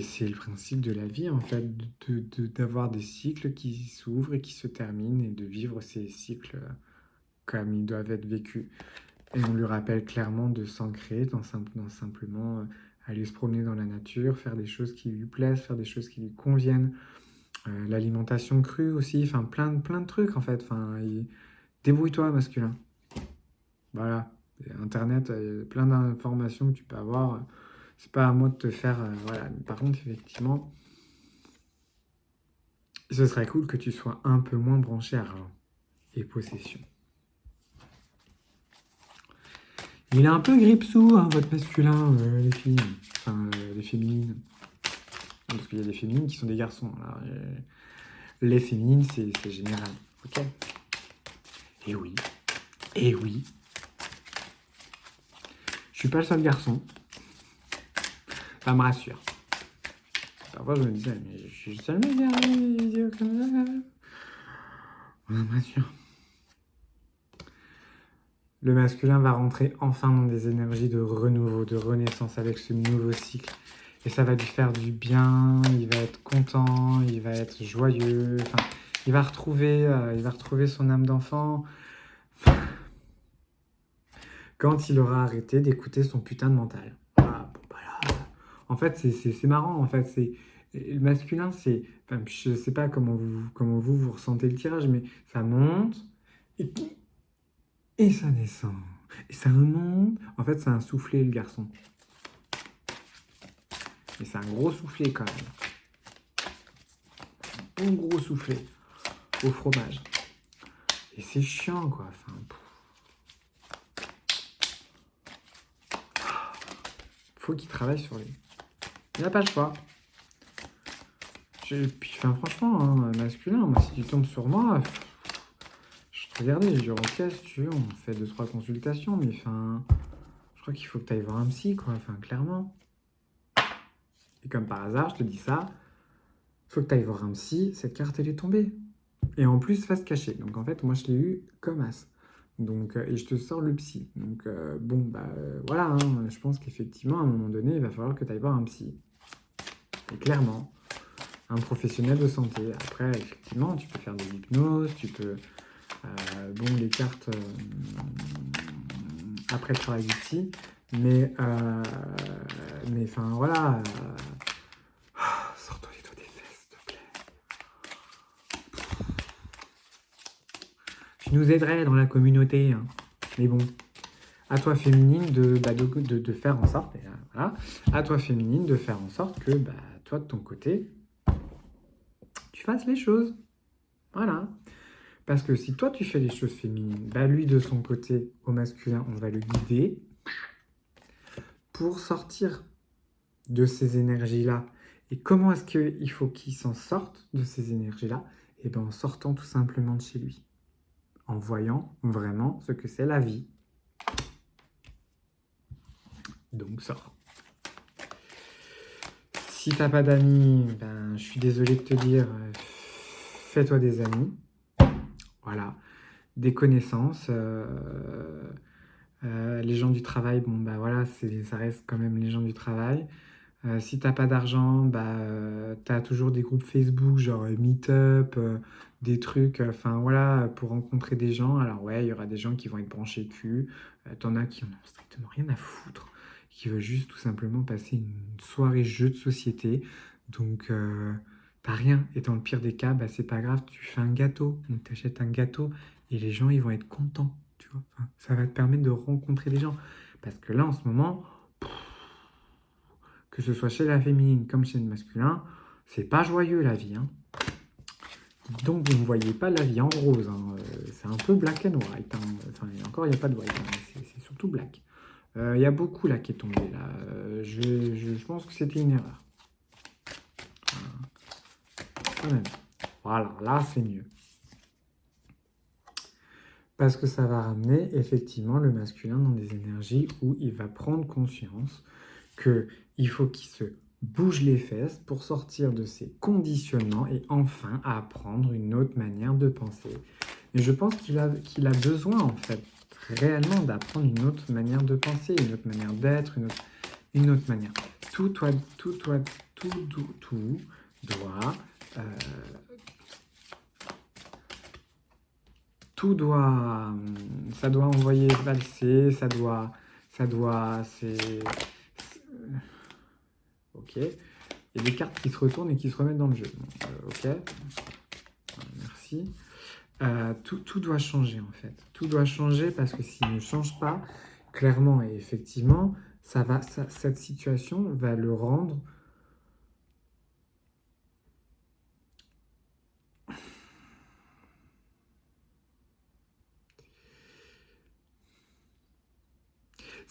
c'est le principe de la vie, en fait, d'avoir des cycles qui s'ouvrent et qui se terminent et de vivre ces cycles comme ils doivent être vécus. Et on lui rappelle clairement de s'ancrer dans simplement aller se promener dans la nature, faire des choses qui lui plaisent, faire des choses qui lui conviennent. L'alimentation crue aussi, enfin plein de trucs en fait. Enfin, débrouille-toi masculin. Voilà. Internet, plein d'informations que tu peux avoir. C'est pas à moi de te faire. Voilà. Par contre, effectivement, ce serait cool que tu sois un peu moins branché argent et possession. Il est un peu grippe-sous, hein, votre masculin, les filles. Enfin, les féminines. Parce qu'il y a des féminines qui sont des garçons. Alors, les féminines, c'est général. Ok? Et oui. Et oui. Je suis pas le seul garçon. Ça me rassure. Parfois, je me disais, mais je suis le seul mec à regarder des vidéos comme ça, quand même. Ça me rassure. Le masculin va rentrer enfin dans des énergies de renouveau, de renaissance avec ce nouveau cycle. Et ça va lui faire du bien, il va être content, il va être joyeux. Enfin, il va retrouver son âme d'enfant quand il aura arrêté d'écouter son putain de mental. Ah, bon, bah là, en fait, c'est marrant. En fait, le masculin, c'est... Enfin, je sais pas comment vous ressentez le tirage, mais ça monte et ça descend. Et ça remonte. En fait, c'est un soufflet, le garçon. Et c'est un gros soufflet quand même. Un gros soufflet au fromage. Et c'est chiant, quoi. Enfin, faut qu'il travaille sur lui. Il n'a pas le choix. Puis, enfin, franchement, hein, masculin, moi, si tu tombes sur moi, je te regardais, je dis, ok, si tu veux, on fait 2-3 consultations, mais enfin, je crois qu'il faut que tu ailles voir un psy, quoi, enfin, clairement. Et comme par hasard, je te dis ça, faut que tu ailles voir un psy, cette carte, elle est tombée. Et en plus, face cachée. Donc, en fait, moi, je l'ai eu comme as. Donc, et je te sors le psy. Donc, bon, bah, voilà, hein, je pense qu'effectivement, à un moment donné, il va falloir que tu ailles voir un psy. Et clairement, un professionnel de santé. Après, effectivement, tu peux faire de l'hypnose, tu peux... bon, les cartes, après le travail du psy, mais enfin, voilà. Sors-toi les doigts des fesses, s'il te plaît. Tu nous aiderais dans la communauté, hein. Mais bon, à toi féminine de faire en sorte, voilà, à toi féminine de faire en sorte que, bah, toi de ton côté, tu fasses les choses. Voilà. Parce que si toi tu fais les choses féminines, bah lui de son côté, au masculin, on va le guider pour sortir de ces énergies-là. Et comment est-ce qu'il faut qu'il s'en sorte de ces énergies-là? Eh bien en sortant tout simplement de chez lui. En voyant vraiment ce que c'est la vie. Donc sors. Si t'as pas d'amis, ben, je suis désolé de te dire, fais-toi des amis. Voilà. Des connaissances. Les gens du travail, bon, bah voilà, ça reste quand même les gens du travail. Si t'as pas d'argent, bah, t'as toujours des groupes Facebook, genre Meetup, des trucs, enfin voilà, pour rencontrer des gens. Alors ouais, il y aura des gens qui vont être branchés cul, t'en as qui en ont strictement rien à foutre, qui veulent juste tout simplement passer une soirée jeu de société. Donc, t'as rien. Et dans le pire des cas, bah, c'est pas grave, tu fais un gâteau, donc t'achètes un gâteau et les gens, ils vont être contents, tu vois. Enfin, ça va te permettre de rencontrer des gens. Parce que là, en ce moment, que ce soit chez la féminine comme chez le masculin, c'est pas joyeux la vie, hein. Donc vous ne voyez pas la vie en rose, hein. C'est un peu black and white, hein. Enfin, encore, il n'y a pas de white, hein. C'est surtout black. Il y a beaucoup là qui est tombé, là. Je pense que c'était une erreur. Quand même. Voilà, là c'est mieux. Parce que ça va ramener effectivement le masculin dans des énergies où il va prendre conscience qu'il faut qu'il se bouge les fesses pour sortir de ses conditionnements et enfin apprendre une autre manière de penser. Et je pense qu'il a besoin en fait réellement d'apprendre une autre manière de penser, une autre manière d'être, une autre manière. Tout doit tout doit, ça doit envoyer valser, ok. Il y a des cartes qui se retournent et qui se remettent dans le jeu. Donc, ok, merci. Tout doit changer en fait. Tout doit changer parce que s'il ne change pas, clairement et effectivement, cette situation va le rendre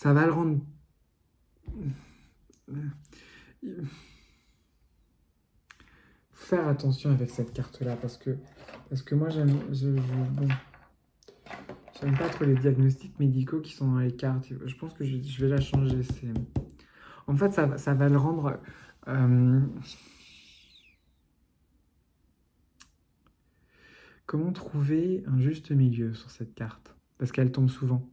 ça va le rendre. Faire attention avec cette carte-là parce que moi j'aime pas trop les diagnostics médicaux qui sont dans les cartes. Je pense que je vais la changer. En fait, ça va le rendre... euh, comment trouver un juste milieu sur cette carte? Parce qu'elle tombe souvent.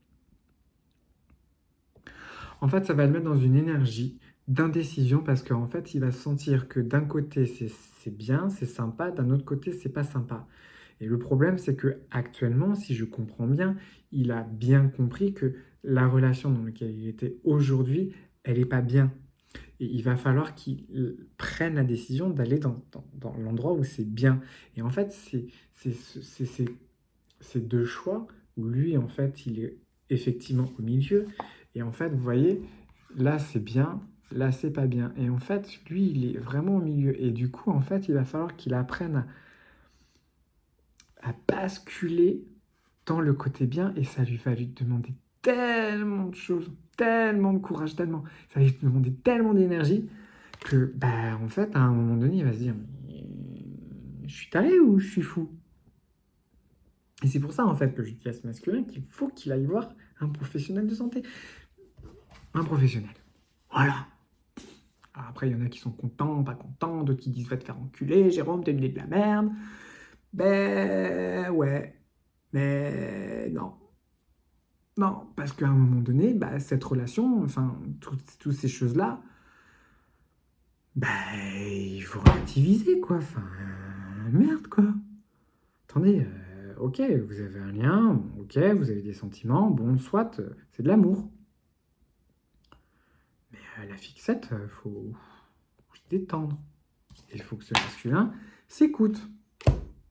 En fait, ça va le mettre dans une énergie d'indécision parce qu'en fait, il va sentir que d'un côté, c'est bien, c'est sympa, d'un autre côté, c'est pas sympa. Et le problème, c'est que actuellement, si je comprends bien, il a bien compris que la relation dans laquelle il était aujourd'hui, elle n'est pas bien. Et il va falloir qu'il prenne la décision d'aller dans l'endroit où c'est bien. Et en fait, c'est deux choix où lui, en fait, il est effectivement au milieu. Et en fait, vous voyez, là, c'est bien, là, c'est pas bien. Et en fait, lui, il est vraiment au milieu. Et du coup, en fait, il va falloir qu'il apprenne à basculer dans le côté bien. Et ça lui va lui demander tellement de choses, tellement de courage, tellement. Ça va lui demander tellement d'énergie que, bah, en fait, à un moment donné, il va se dire, mais je suis taré ou je suis fou? Et c'est pour ça, en fait, que je dis à ce masculin qu'il faut qu'il aille voir un professionnel de santé. Un professionnel. Voilà. Alors après, il y en a qui sont contents, pas contents, d'autres qui disent va te faire enculer, Jérôme, t'es une de la merde. Ben ouais, mais non. Non, parce qu'à un moment donné, bah, cette relation, enfin, toutes ces choses-là, bah, il faut relativiser, quoi. Enfin, merde, quoi. Attendez, ok, vous avez un lien, ok, vous avez des sentiments, bon, soit, c'est de l'amour. Mais la fixette, faut se détendre. Il faut que ce masculin s'écoute.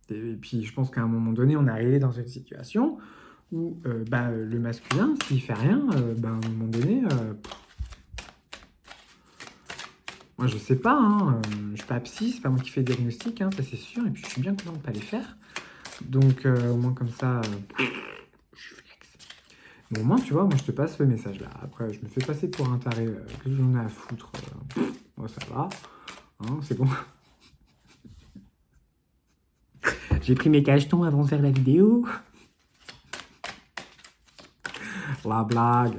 Et puis, je pense qu'à un moment donné, on est arrivé dans une situation où bah, le masculin, s'il fait rien, bah, à un moment donné, moi je sais pas, hein, je suis pas psy, c'est pas moi qui fais le diagnostic, hein, ça c'est sûr, et puis je suis bien content de pas les faire. Donc au moins comme ça, je suis flex. Bon, au moins tu vois, moi je te passe le message là. Après, je me fais passer pour un taré, que j'en ai à foutre. Moi ça va, hein, c'est bon. J'ai pris mes cachetons avant de faire la vidéo. La blague.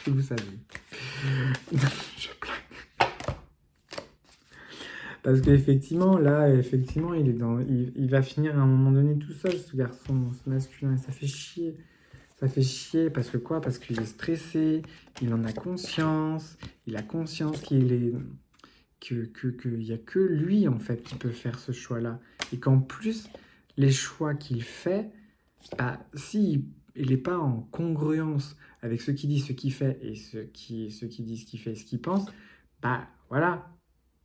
Vous savez. Je blague. Parce qu'effectivement, là, effectivement, il va finir à un moment donné tout seul, ce garçon, ce masculin. Et ça fait chier. Ça fait chier parce que quoi? Parce qu'il est stressé, il en a conscience, il a conscience qu'il est, qu'il y a que lui, en fait, qui peut faire ce choix-là. Et qu'en plus, les choix qu'il fait, bah, si il n'est pas en congruence avec ce qu'il dit, ce qu'il fait, et ce qu'il dit, ce qu'il fait, ce qu'il pense, bah voilà.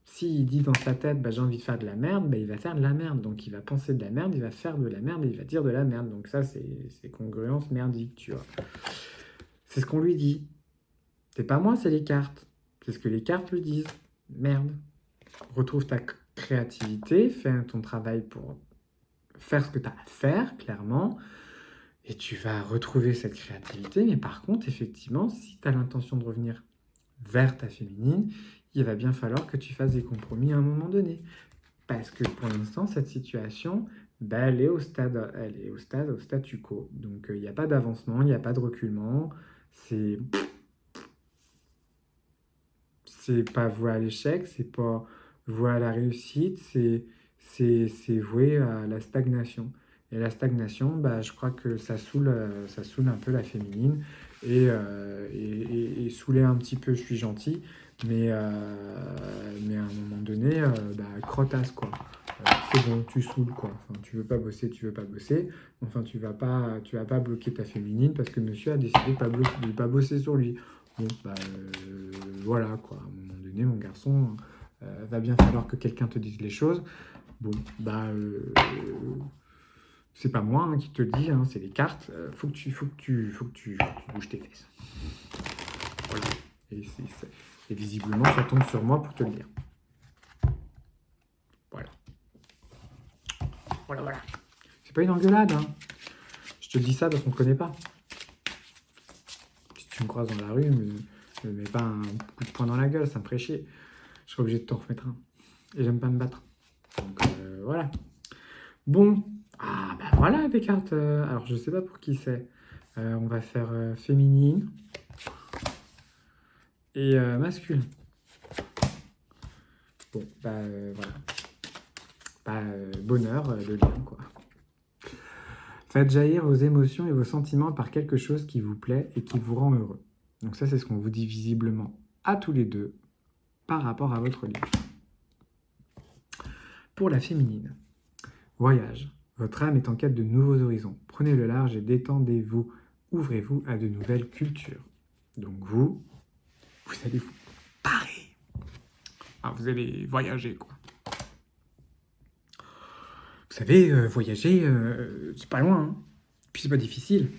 S'il dit dans sa tête, bah, j'ai envie de faire de la merde, bah, il va faire de la merde. Donc il va penser de la merde, il va faire de la merde et il va dire de la merde. Donc ça, c'est congruence merdique, tu vois. C'est ce qu'on lui dit. C'est pas moi, c'est les cartes. C'est ce que les cartes lui disent. Merde. Retrouve ta créativité, fais ton travail pour faire ce que tu as à faire, clairement. Et tu vas retrouver cette créativité. Mais par contre, effectivement, si tu as l'intention de revenir vers ta féminine, il va bien falloir que tu fasses des compromis à un moment donné. Parce que pour l'instant, cette situation, bah, au statu quo. Donc, il n'y a pas d'avancement, il n'y a pas de reculement. C'est, c'est pas voué à l'échec, c'est pas voué à la réussite, c'est voué à la stagnation. Et la stagnation, bah, je crois que ça saoule un peu la féminine. Et saouler un petit peu, je suis gentil, mais à un moment donné, bah, crottasse, quoi. C'est bon, tu saoules, quoi. Enfin, tu veux pas bosser. Enfin, tu vas pas bloquer ta féminine parce que monsieur a décidé de pas bosser sur lui. Bon, bah, voilà, quoi. À un moment donné, mon garçon, va bien falloir que quelqu'un te dise les choses. Bon, bah, c'est pas moi hein, qui te le dis, hein, c'est les cartes. Faut que tu bouges tes fesses. Voilà. Et visiblement, ça tombe sur moi pour te le dire. Voilà. Voilà. C'est pas une engueulade, hein. Je te dis ça parce qu'on ne connaît pas. Si tu me croises dans la rue, me mets pas un coup de poing dans la gueule, ça me ferait chier. Je serais obligé de t'en remettre un. Et j'aime pas me battre. Donc voilà. Bon. Ah bah voilà des cartes. Alors je sais pas pour qui c'est. On va faire féminine. et masculin. Bon, voilà. Bonheur, le lien, quoi. Faites jaillir vos émotions et vos sentiments par quelque chose qui vous plaît et qui vous rend heureux. Donc ça, c'est ce qu'on vous dit visiblement à tous les deux par rapport à votre lien. Pour la féminine, voyage. Votre âme est en quête de nouveaux horizons. Prenez le large et détendez-vous. Ouvrez-vous à de nouvelles cultures. Donc vous allez vous parer. Ah, vous allez voyager, quoi. Vous savez, voyager, c'est pas loin, hein. Puis c'est pas difficile.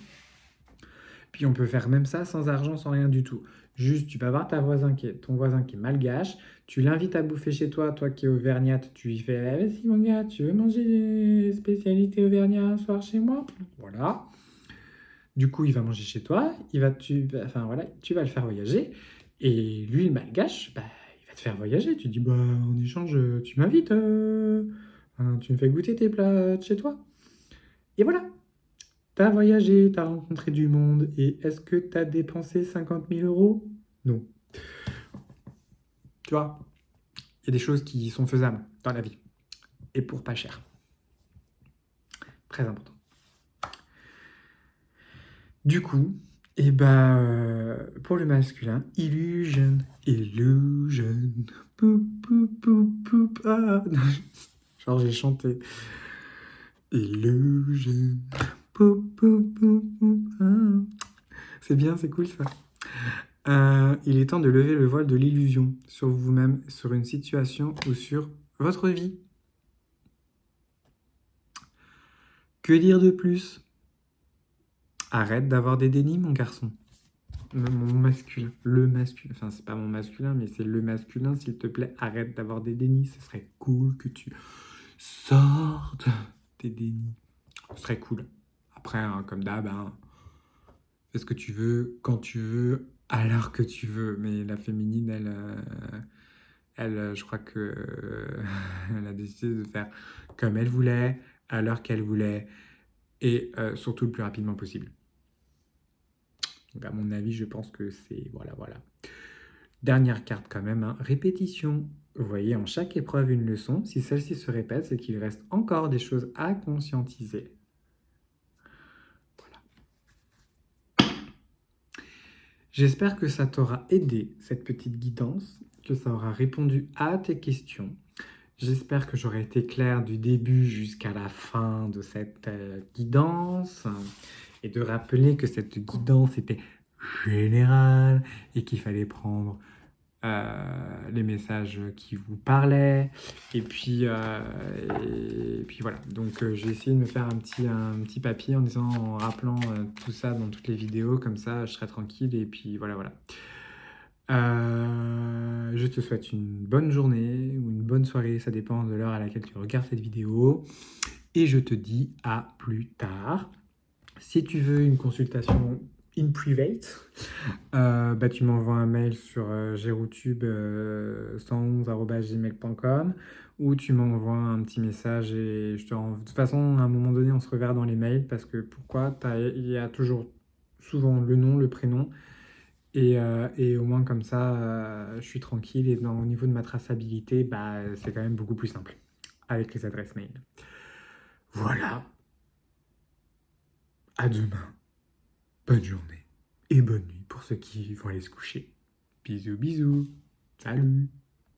Puis on peut faire même ça sans argent, sans rien du tout. Juste, tu vas voir ton voisin qui est malgache, tu l'invites à bouffer chez toi, toi qui es auvergnate, tu lui fais «Ah, vas-y mon gars, tu veux manger des spécialités auvergnat un soir chez moi?» Voilà. Du coup, il va manger chez toi, tu vas le faire voyager. Et lui, le malgache, il va te faire voyager. Tu dis, en échange, tu m'invites, hein, tu me fais goûter tes plats de chez toi. Et voilà. T'as voyagé, t'as rencontré du monde, et est-ce que t'as dépensé 50 000 euros? Non. Tu vois, il y a des choses qui sont faisables dans la vie, et pour pas cher. Très important. Du coup, pour le masculin, illusion, poup, poup, poup, poup, ah. Genre j'ai chanté. Illusion, poup, poup, poup, poup, ah. C'est bien, c'est cool ça. Il est temps de lever le voile de l'illusion sur vous-même, sur une situation ou sur votre vie. Que dire de plus? Arrête d'avoir des dénis, mon garçon. Mon masculin, le masculin, enfin c'est pas mon masculin, mais c'est le masculin, s'il te plaît, arrête d'avoir des dénis, ce serait cool que tu sortes tes dénis. Ce serait cool. Après, hein, comme d'hab, hein, fais ce que tu veux, quand tu veux, à l'heure que tu veux. Mais la féminine, je crois que elle a décidé de faire comme elle voulait, à l'heure qu'elle voulait, et surtout le plus rapidement possible. Donc à mon avis, je pense que c'est... Voilà. Dernière carte quand même, hein. Répétition. Vous voyez en chaque épreuve une leçon. Si celle-ci se répète, c'est qu'il reste encore des choses à conscientiser. Voilà. J'espère que ça t'aura aidé, cette petite guidance, que ça aura répondu à tes questions. J'espère que j'aurai été clair du début jusqu'à la fin de cette guidance et de rappeler que cette guidance était générale et qu'il fallait prendre les messages qui vous parlaient. Et puis voilà. Donc j'ai essayé de me faire un petit papier en rappelant tout ça dans toutes les vidéos. Comme ça, je serai tranquille. Et puis voilà. Je te souhaite une bonne journée ou une bonne soirée. Ça dépend de l'heure à laquelle tu regardes cette vidéo. Et je te dis à plus tard. Si tu veux une consultation in private, tu m'envoies un mail sur geroutube111@gmail.com ou tu m'envoies un petit message et je te rends... De toute façon, à un moment donné, on se reverra dans les mails parce que pourquoi? Il y a toujours souvent le nom, le prénom et au moins comme ça, je suis tranquille et au niveau de ma traçabilité, c'est quand même beaucoup plus simple avec les adresses mail. Voilà, à demain. Bonne journée et bonne nuit pour ceux qui vont aller se coucher. Bisous, bisous. Salut.